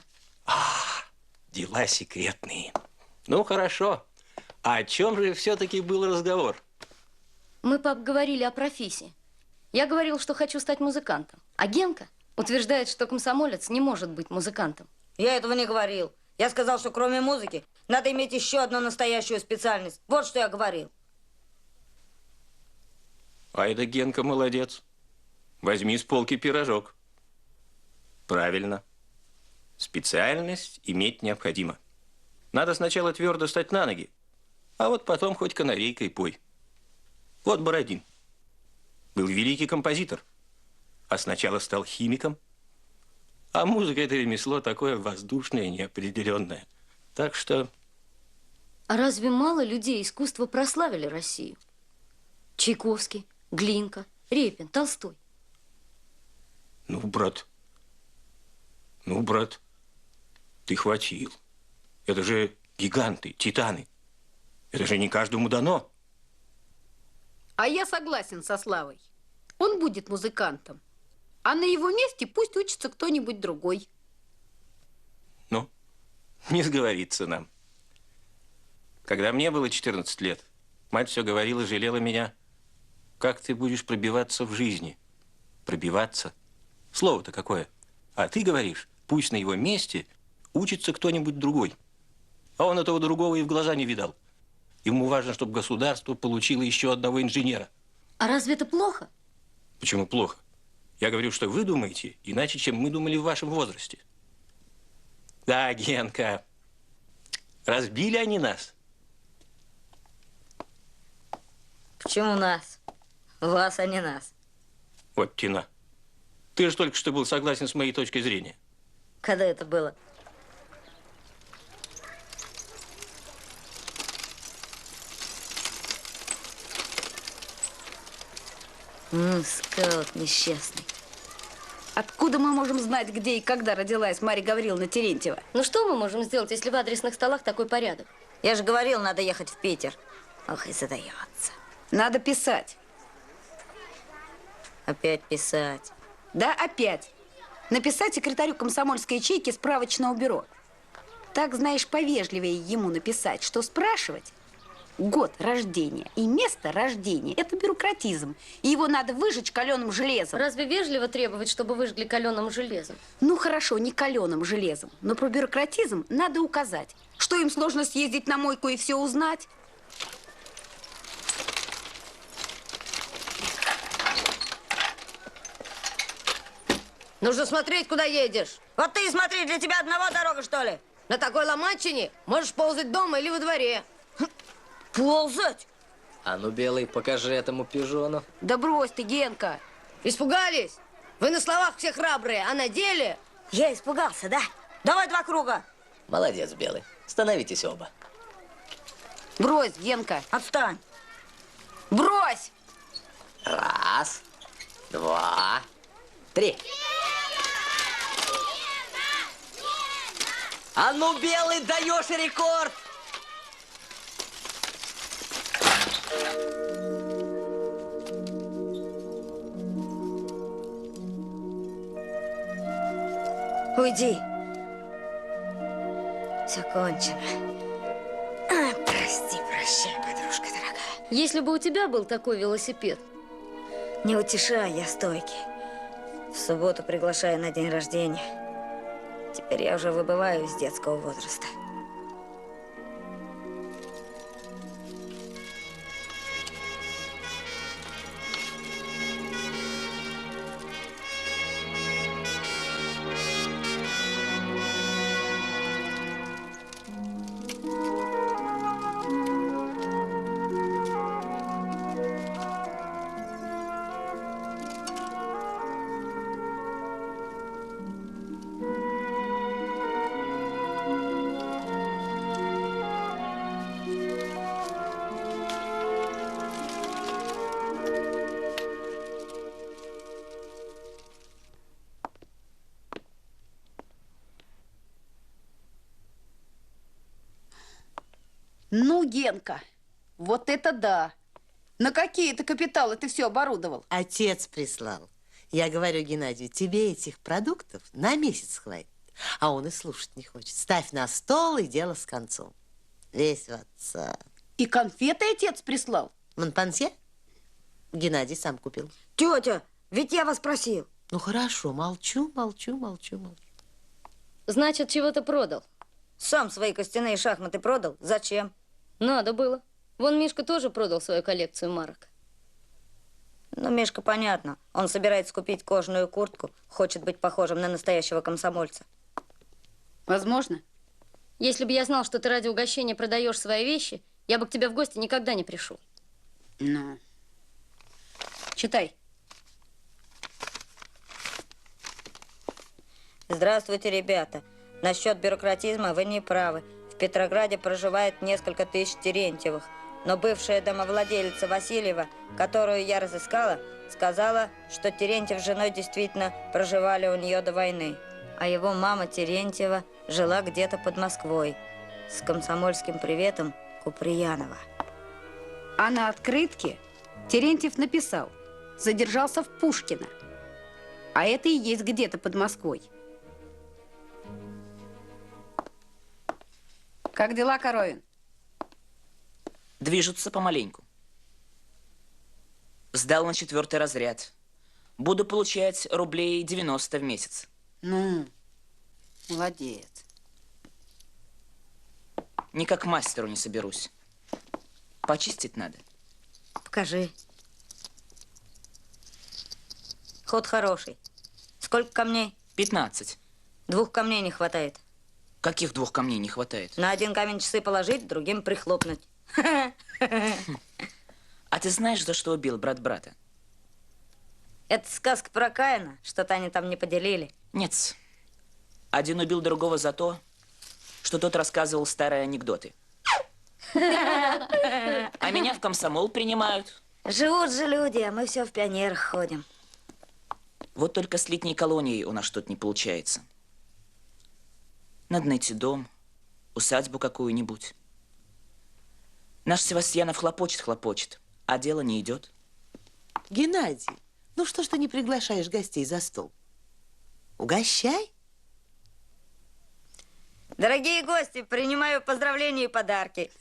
Дела секретные. Ну, хорошо. А о чем же все-таки был разговор? Мы, пап, говорили о профессии. Я говорил, что хочу стать музыкантом. А Генка утверждает, что комсомолец не может быть музыкантом. Я этого не говорил. Я сказал, что кроме музыки надо иметь еще одну настоящую специальность. Вот что я говорил. А это Генка молодец. Возьми с полки пирожок. Правильно. Специальность иметь необходимо. Надо сначала твердо стать на ноги, а вот потом хоть канарейкой пой. Вот Бородин. Был великий композитор, а сначала стал химиком. А музыка – это ремесло такое воздушное, неопределенное. Так что… А разве мало людей искусства прославили Россию? Чайковский, Глинка, Репин, Толстой. Ну, брат, ты хватил. Это же гиганты, титаны. Это же не каждому дано. А я согласен со Славой. Он будет музыкантом. А на его месте пусть учится кто-нибудь другой. Ну, не сговорится нам. Когда мне было 14 лет, мать все говорила, жалела меня. Как ты будешь пробиваться в жизни? Пробиваться? Слово-то какое? А ты говоришь, пусть на его месте учится кто-нибудь другой. А он этого другого и в глаза не видал. Ему важно, чтобы государство получило еще одного инженера. А разве это плохо? Почему плохо? Я говорю, что вы думаете иначе, чем мы думали в вашем возрасте. Да, Генка, разбили они нас. Почему нас? Вас, а не нас. Вот тена. Ты же только что был согласен с моей точкой зрения. Когда это было? Скаут несчастный. Откуда мы можем знать, где и когда родилась Марья Гавриловна Терентьева? Ну что мы можем сделать, если в адресных столах такой порядок? Я же говорил, надо ехать в Питер. Ох, и задается. Надо писать. Опять писать. Да, опять. Написать секретарю комсомольской ячейки справочного бюро. Так, знаешь, повежливее ему написать, что спрашивать. Год рождения и место рождения – это бюрократизм. И его надо выжечь каленым железом. Разве вежливо требовать, чтобы выжгли каленым железом? Ну, хорошо, не каленым железом. Но про бюрократизм надо указать. Что им сложно съездить на мойку и все узнать? Нужно смотреть, куда едешь. Вот ты и смотри, для тебя одного дорога, что ли? На такой ломачине можешь ползать дома или во дворе. Ползать? А ну, Белый, покажи этому пижону. Да брось ты, Генка. Испугались? Вы на словах все храбрые, а на деле… Я испугался, да? Давай 2 круга. Молодец, Белый. Становитесь оба. Брось, Генка. Отстань. Брось! 1, 2, 3. А ну, Белый, даешь рекорд! Уйди. Все кончено. Прости, прощай, подружка дорогая. Если бы у тебя был такой велосипед. Не утешай, я стойкий. В субботу приглашаю на день рождения. Теперь я уже выбываю из детского возраста. Ну, Генка, Вот это да! На какие-то капиталы ты все оборудовал? Отец прислал. Я говорю Геннадию, тебе этих продуктов на месяц хватит. А он и слушать не хочет. Ставь на стол, и дело с концом. Весь в отца. И конфеты отец прислал? Монпансье? Геннадий сам купил. Тетя, ведь я вас просил. Ну хорошо, молчу. Значит, чего-то продал. Сам свои костяные шахматы продал? Зачем? Надо было. Вон Мишка тоже продал свою коллекцию марок. Ну, Мишка, понятно. Он собирается купить кожаную куртку, хочет быть похожим на настоящего комсомольца. Возможно. Если бы я знал, что ты ради угощения продаешь свои вещи, я бы к тебе в гости никогда не пришел. Ну. Читай. Здравствуйте, ребята. Насчет бюрократизма вы не правы. В Петрограде проживает несколько тысяч Терентьевых. Но бывшая домовладелица Васильева, которую я разыскала, сказала, что Терентьев с женой действительно проживали у нее до войны. А его мама Терентьева жила где-то под Москвой. С комсомольским приветом, Куприянова. А на открытке Терентьев написал: задержался в Пушкино. А это и есть где-то под Москвой. Как дела, Коровин? Движутся помаленьку. Сдал на 4-й разряд. Буду получать рублей 90 в месяц. Ну, молодец. Никак к мастеру не соберусь. Почистить надо. Покажи. Ход хороший. Сколько камней? 15. 2 камней не хватает. Каких 2 камней не хватает? На один камень часы положить, другим прихлопнуть. А ты знаешь, за что убил брат брата? Это сказка про Каина. Что-то они там не поделили. Нет. Один убил другого за то, что тот рассказывал старые анекдоты. А меня в комсомол принимают. Живут же люди, а мы все в пионерах ходим. Вот только с летней колонией у нас что-то не получается. Надо найти дом, усадьбу какую-нибудь. Наш Севастьянов хлопочет, а дело не идет. Геннадий, ну что ж ты не приглашаешь гостей за стол? Угощай. Дорогие гости, принимаю поздравления и подарки.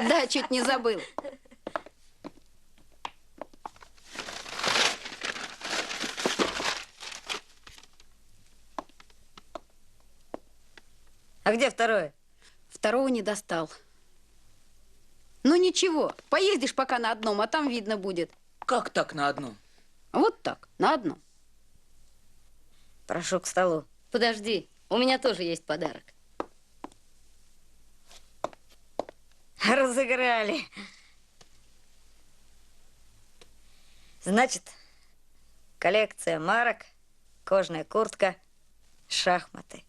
Да, чуть не забыл. А где второе? Второго не достал. Ну ничего, поездишь пока на одном, а там видно будет. Как так на одном? Вот так, на одном. Прошу к столу. Подожди, у меня тоже есть подарок. Разыграли. Значит, коллекция марок, кожаная куртка, шахматы.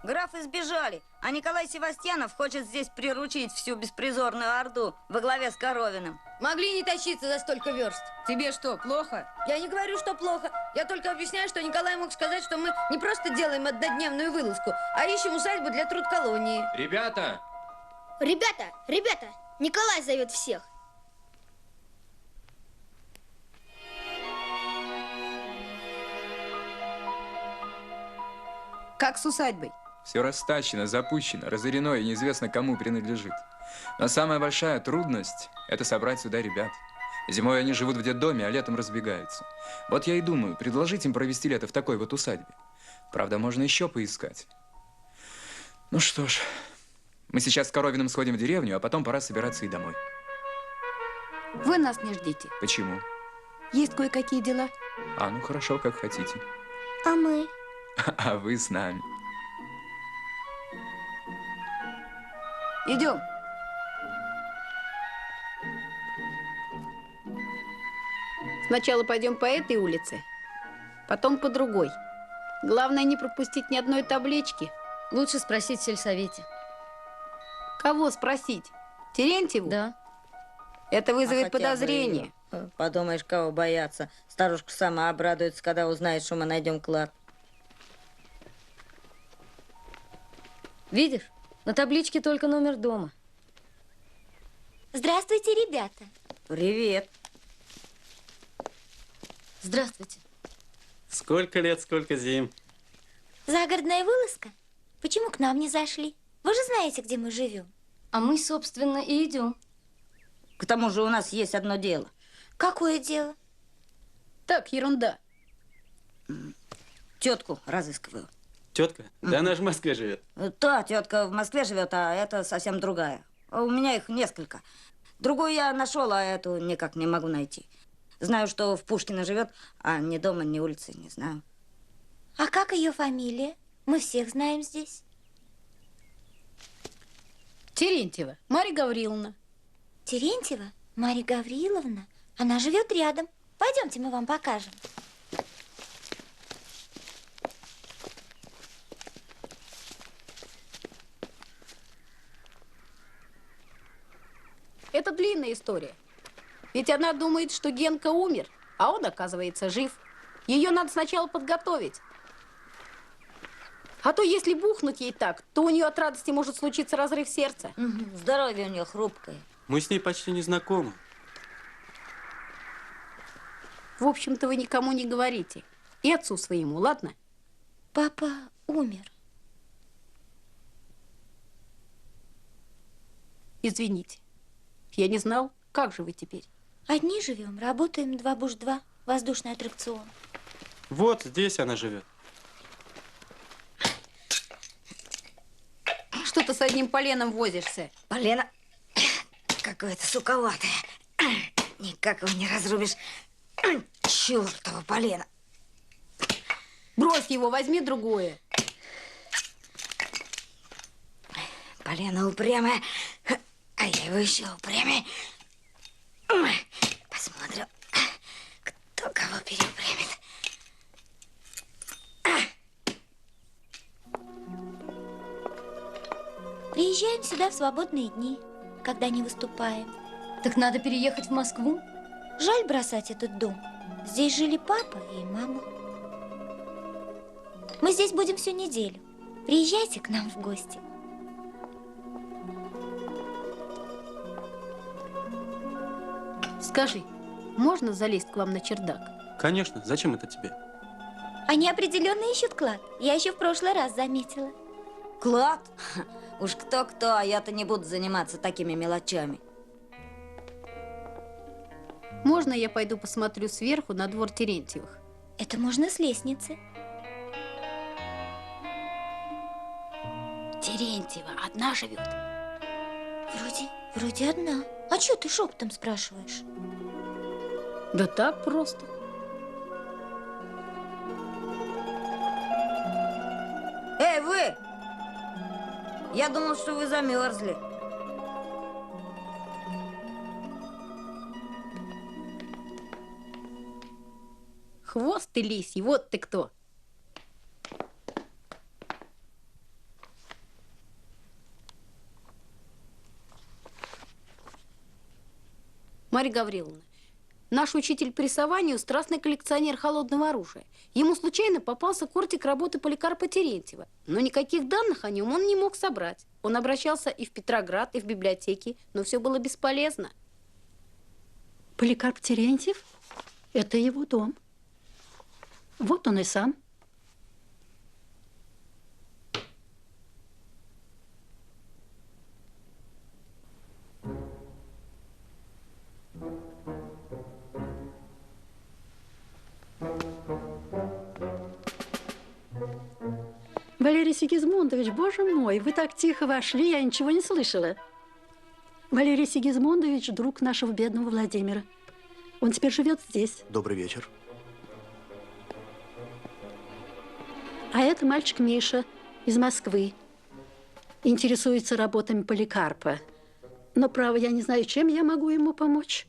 Графы сбежали, а Николай Севастьянов хочет здесь приручить всю беспризорную орду во главе с Коровиным. Могли не тащиться за столько верст. Тебе что, плохо? Я не говорю, что плохо. Я только объясняю, что Николай мог сказать, что мы не просто делаем однодневную вылазку, а ищем усадьбу для трудколонии. Ребята! Ребята, Николай зовет всех. Как с усадьбой? Все растачено, запущено, разорено и неизвестно, кому принадлежит. Но самая большая трудность – это собрать сюда ребят. Зимой они живут в детдоме, а летом разбегаются. Вот я и думаю, предложить им провести лето в такой вот усадьбе. Правда, можно еще поискать. Ну что ж, мы сейчас с Коровиным сходим в деревню, а потом пора собираться и домой. Вы нас не ждите. Почему? Есть кое-какие дела. А, ну хорошо, как хотите. А мы? А вы с нами. Идем. Сначала пойдем по этой улице, потом по другой. Главное, не пропустить ни одной таблички. Лучше спросить в сельсовете. Кого спросить? Терентьеву? Да. Это вызовет хотя бы подозрение. её. Подумаешь, кого бояться. Старушка сама обрадуется, когда узнает, что мы найдем клад. Видишь, на табличке только номер дома. Здравствуйте, ребята. Привет. Здравствуйте. Сколько лет, сколько зим. Загородная вылазка? Почему к нам не зашли? Вы же знаете, где мы живем. А мы, собственно, и идем. К тому же у нас есть одно дело. Какое дело? Так, ерунда. Тетку разыскиваю. Тетка? Да она же в Москве живет. Та тетка в Москве живет, а это совсем другая. У меня их несколько. Другую я нашел, а эту никак не могу найти. Знаю, что в Пушкино живет, а ни дома, ни улицы не знаю. А как ее фамилия? Мы всех знаем здесь. Терентьева Марья Гавриловна. Терентьева Марья Гавриловна? Она живет рядом. Пойдемте, мы вам покажем. Это длинная история. Ведь она думает, что Генка умер, а он, оказывается, жив. Ее надо сначала подготовить. А то, если бухнуть ей так, то у нее от радости может случиться разрыв сердца. Здоровье у нее хрупкое. Мы с ней почти не знакомы. В общем-то, вы никому не говорите. И отцу своему, ладно? Папа умер. Извините. Я не знал, как же вы теперь? Одни живем, работаем 2+2, воздушный аттракцион. Вот здесь она живет. Что ты с одним поленом возишься? Полено какое-то суковатое. Никак его не разрубишь. Чёртово полено. Брось его, возьми другое. Полено упрямое, а я его еще упрямее. Посмотрим, кто кого переупрямит. Приезжаем сюда в свободные дни, когда не выступаем. Так надо переехать в Москву? Жаль бросать этот дом. Здесь жили папа и мама. Мы здесь будем всю неделю. Приезжайте к нам в гости. Скажи, можно залезть к вам на чердак? Конечно, зачем это тебе? Они определенно ищут клад. Я еще в прошлый раз заметила. Клад? Уж кто-кто, а я-то не буду заниматься такими мелочами. Можно я пойду посмотрю сверху на двор Терентьевых? Это можно с лестницы. Терентьева одна живет? Вроде одна. А что ты шепотом спрашиваешь? Да так просто. Эй, вы! Я думал, что вы замерзли. Хвост ты лисий, вот ты кто. Марья Гавриловна, наш учитель по рисованию – страстный коллекционер холодного оружия. Ему случайно попался кортик работы Поликарпа Терентьева, но никаких данных о нем он не мог собрать. Он обращался и в Петроград, и в библиотеки, но все было бесполезно. Поликарп Терентьев – это его дом. Вот он и сам. Валерий Сигизмундович, боже мой, вы так тихо вошли, я ничего не слышала. Валерий Сигизмундович – друг нашего бедного Владимира. Он теперь живет здесь. Добрый вечер. А это мальчик Миша из Москвы. Интересуется работами Поликарпа. Но, право, я не знаю, чем я могу ему помочь.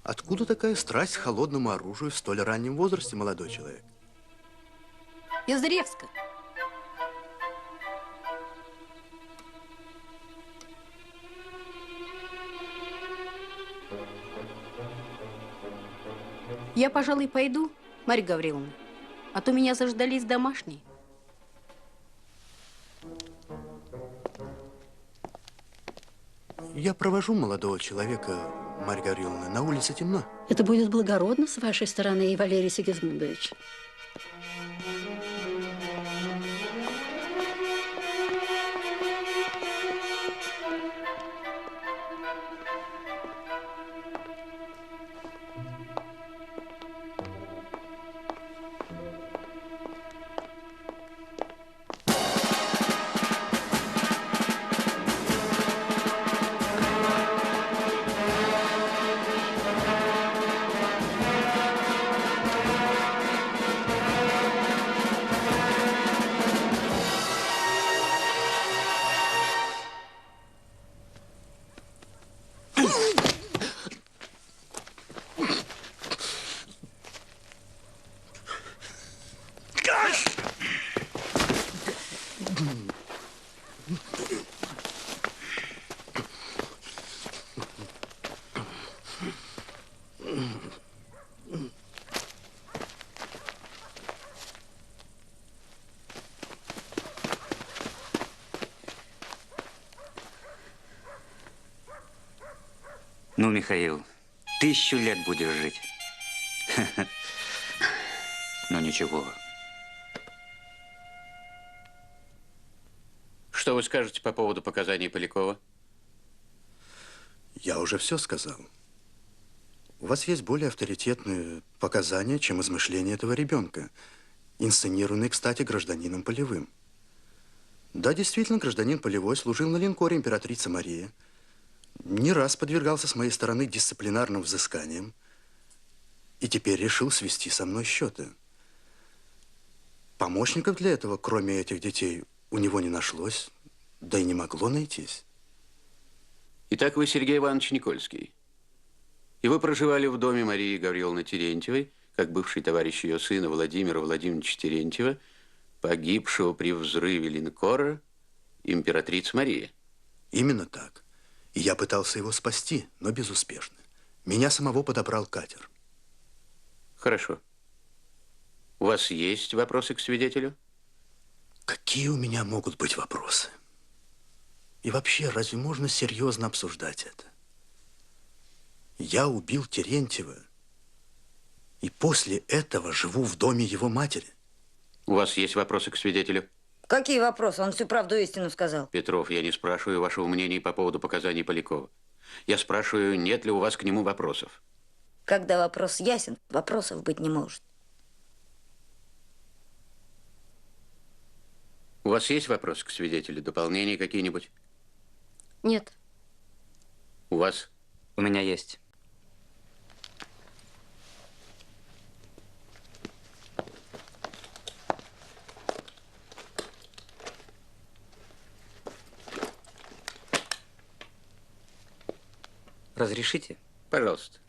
Откуда такая страсть к холодному оружию в столь раннем возрасте, молодой человек? Из Ревска. Я, пожалуй, пойду. Марья Гавриловна, а то меня заждались домашние. Я провожу молодого человека, Марья Гавриловна. На улице темно. Это будет благородно с вашей стороны, Валерий Сигизмундович. Ну, Михаил, 1000 лет будешь жить. Но ничего. Что вы скажете по поводу показаний Полякова? Я уже все сказал. У вас есть более авторитетные показания, чем измышления этого ребенка, инсценированные, кстати, гражданином Полевым. Да, действительно, гражданин Полевой служил на линкоре императрица Мария, не раз подвергался с моей стороны дисциплинарным взысканиям и теперь решил свести со мной счеты. Помощников для этого, кроме этих детей, у него не нашлось, да и не могло найтись. Итак, вы Сергей Иванович Никольский. И вы проживали в доме Марии Гавриловны Терентьевой, как бывший товарищ ее сына Владимира Владимировича Терентьева, погибшего при взрыве линкора императрица Мария. Именно так. И я пытался его спасти, но безуспешно. Меня самого подобрал катер. Хорошо. У вас есть вопросы к свидетелю? Какие у меня могут быть вопросы? И вообще, разве можно серьезно обсуждать это? Я убил Терентьева, и после этого живу в доме его матери. У вас есть вопросы к свидетелю? Какие вопросы? Он всю правду и истину сказал. Петров, я не спрашиваю вашего мнения по поводу показаний Полякова. Я спрашиваю, нет ли у вас к нему вопросов. Когда вопрос ясен, вопросов быть не может. У вас есть вопросы к свидетелю? Дополнения какие-нибудь? Нет. У вас? У меня есть. Разрешите? Пожалуйста.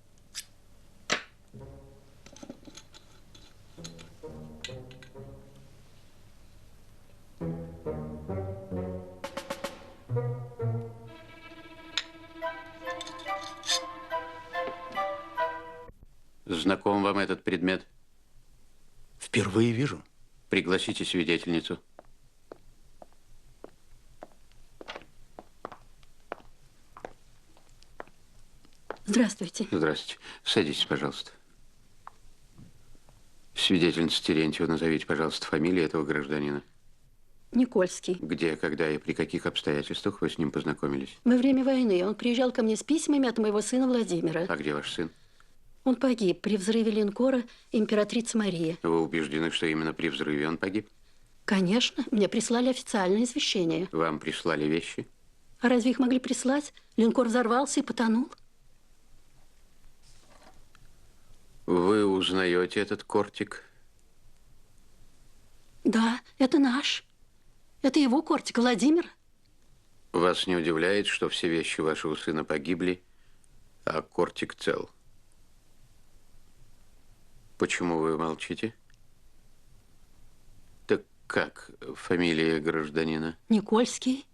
Знаком вам этот предмет? Впервые вижу. Пригласите свидетельницу. Здравствуйте. Здравствуйте. Садитесь, пожалуйста. Свидетельница Терентьева, назовите, пожалуйста, фамилию этого гражданина. Никольский. Где, когда и при каких обстоятельствах вы с ним познакомились? Во время войны он приезжал ко мне с письмами от моего сына Владимира. А где ваш сын? Он погиб при взрыве линкора императрица Мария. Вы убеждены, что именно при взрыве он погиб? Конечно. Мне прислали официальное извещение. Вам прислали вещи? А разве их могли прислать? Линкор взорвался и потонул. Вы узнаете этот кортик? Да, это наш. Это его кортик, Владимир. Вас не удивляет, что все вещи вашего сына погибли, а кортик цел? Почему вы молчите? Так как фамилия гражданина? Никольский.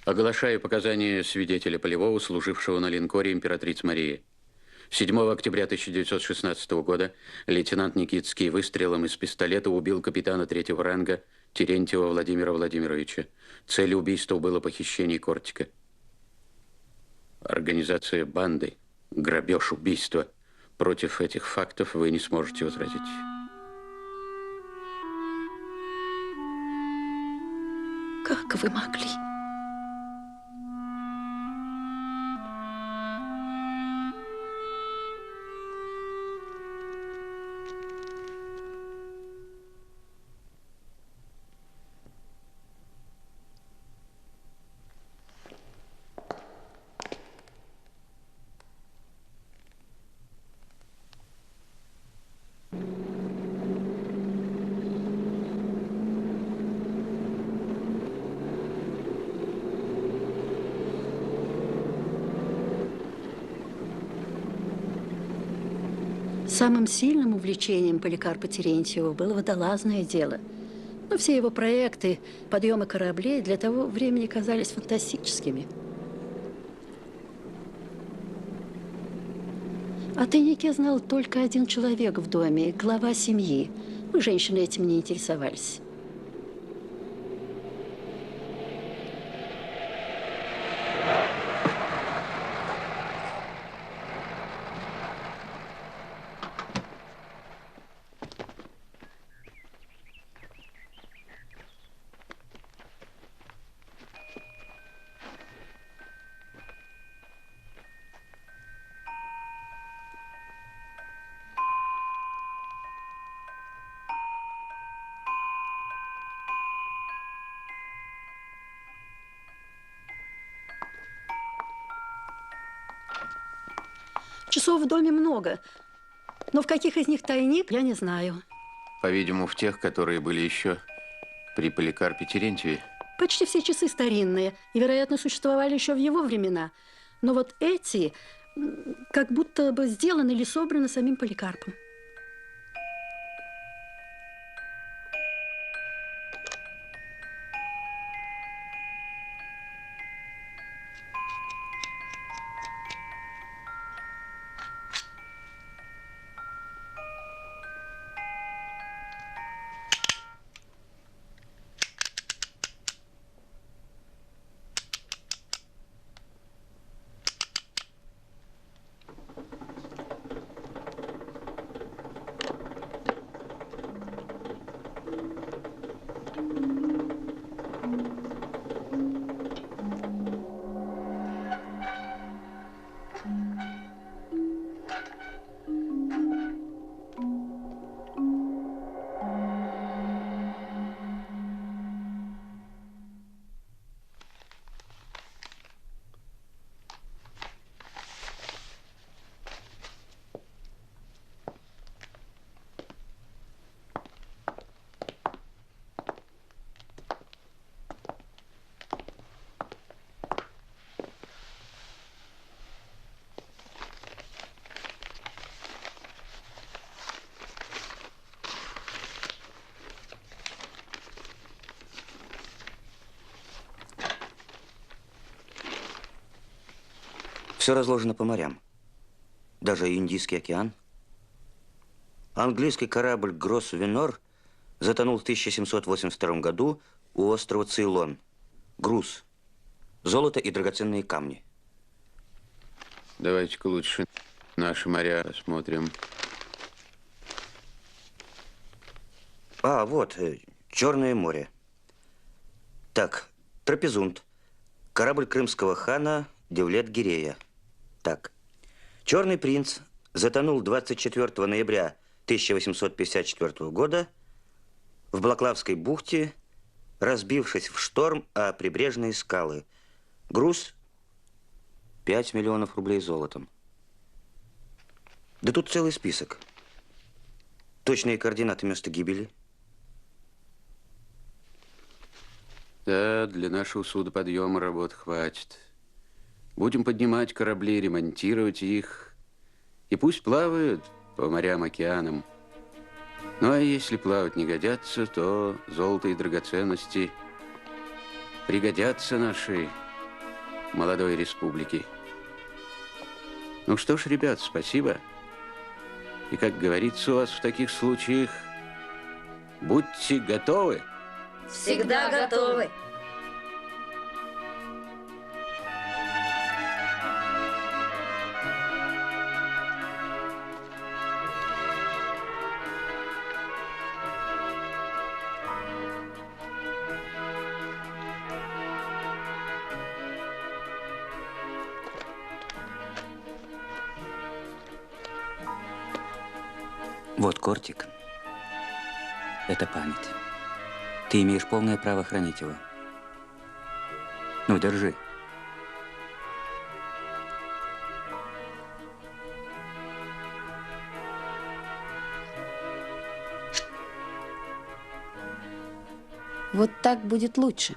Оглашаю показания свидетеля Полевого, служившего на линкоре императрицы Марии. 7 октября 1916 года лейтенант Никитский выстрелом из пистолета убил капитана 3-го ранга Терентьева Владимира Владимировича. Целью убийства было похищение Кортика. Организация банды, грабеж, убийство. Против этих фактов вы не сможете возразить. Как вы могли? Самым сильным увлечением Поликарпа Терентьева было водолазное дело. Но все его проекты подъема кораблей для того времени казались фантастическими. О тайнике знал только один человек в доме, глава семьи. Мы, женщины, этим не интересовались. Часов в доме много, но в каких из них тайник, я не знаю. По-видимому, в тех, которые были еще при Поликарпе Терентьеве. Почти все часы старинные и, вероятно, существовали еще в его времена. Но вот эти как будто бы сделаны или собраны самим Поликарпом. Все разложено по морям. Даже Индийский океан. Английский корабль «Гросвенор» затонул в 1782 году у острова Цейлон. Груз. Золото и драгоценные камни. Давайте-ка лучше наши моря осмотрим. А, вот, Черное море. Так, Трапезунд. Корабль крымского хана Девлет-Гирея. Так, Черный принц затонул 24 ноября 1854 года в Балаклавской бухте, разбившись в шторм о прибрежные скалы. Груз 5 миллионов рублей золотом. Да тут целый список. Точные координаты места гибели. Да, для нашего судоподъема работ хватит. Будем поднимать корабли, ремонтировать их. И пусть плавают по морям, океанам. Ну, а если плавать не годятся, то золото и драгоценности пригодятся нашей молодой республике. Ну что ж, ребят, спасибо. И как говорится у вас в таких случаях, будьте готовы. Всегда готовы. Вот кортик. Это память. Ты имеешь полное право хранить его. Ну, держи. Вот так будет лучше.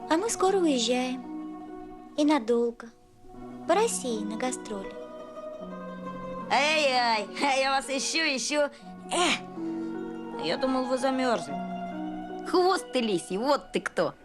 А мы скоро уезжаем. И надолго. По России на гастроли. Эй-эй, я вас ищу. Я думал, вы замерзли. Хвост ты лисий, вот ты кто.